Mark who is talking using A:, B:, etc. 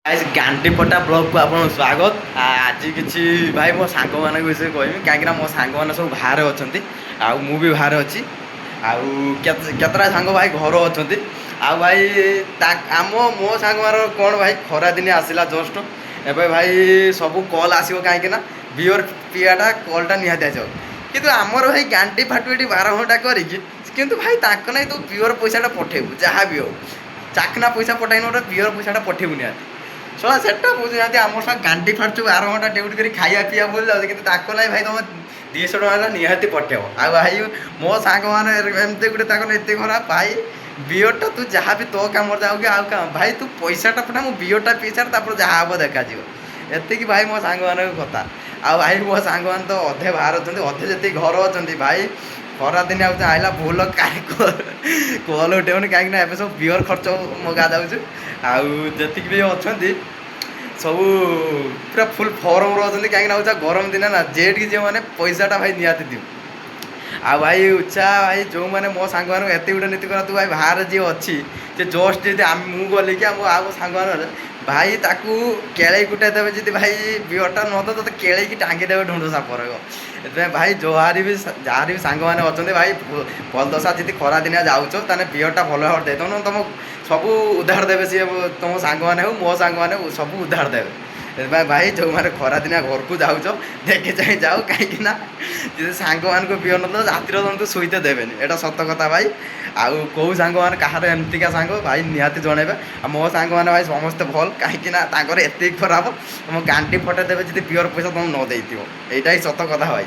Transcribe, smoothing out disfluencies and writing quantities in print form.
A: Guys गांटी पटा blog को आपन स्वागत। आज किसी भाई मो सांग मान विषय कहमी कहीं मो सांग मैंने सब बाहर अच्छा मु भी बाहर अच्छी केतरा सांग भाई घर अच्छा भाई आम मो सांग मान कौन भाई खरा दिन आसला जस्ट एवं भाई सब कल आसो कहीं बियर पियाटा कलटा निहाती आस कि आमर भाई गांटी फाटू ये 12 घंटा करी भाई ताक ना तू पियर पैसाटा पठेबू जहाँ भी हो चाकना पैसा पठाई गोटे पियर पैसाटा पठेबू निहाती शोला सेटा बुझी ना आम सब गांडी फाटू 12 घंटा ड्यूटी कर खाया पीया बोल जाऊँ कि ना भाई तुम 200 टका निहाती पठेब आ भाई मो सांग मैंने एमती गोटे एत खराब भाई बियरटा तू जहाँ भी तो कम जाऊ कि आउ काम भाई तू पैसाटा पठा मो बियरटा पी सार जहाँ हम देखा एति भाई मो सांग मान कथा आ भाई मो सांग मान तो अधे बाहर अच्छा अधे जी घर अच्छा भाई खरा दिन आइला भूल कल उठेबनी कहीं सब बियर खर्च मगा जाऊँ आती भी अच्छा सब पूरा फुल फॉर्म अच्छा कहीं गरम दिन ना जेट की जो मैंने पैसाटा भाई निहाती दिउ आ भाई उच्चा भाई जो मैंने मो सांग मान एत गोटे नीति करा तू भाई बाहर जी अच्छी जस्ट जी मुझे गली कि आम सांग मान भाई ताकू केले गुटाई देवे जी भाई बियरटा न तो केले टांगी देवे ढूंढ साप रही भाई जहाँ भी सांग मैंने अच्छा भाई भल दशा जी खरा दिन जाऊँ ताने बियरटा भल भाव दे तुम तुम सब उधार देवे सी तुम सांग मैंने हो मो सांग मैंने सब उधार देवे भाई जो मैंने खरा दिन घर को जाऊँ देखे चाहे जाओ कहीं सांग मान को बियर न रातिर तुम तो शुईते देवे एटा सत कथा भाई आउ कौ सांग मैंने कहार एमतिका सांग भाई निहाती जनइबे आ मो सांग मैंने भाई समस्ते भल कहीं एत खराब तुम गांटी फटे देवे जी बियर पैसा तुम न देती यही सत कथा भाई।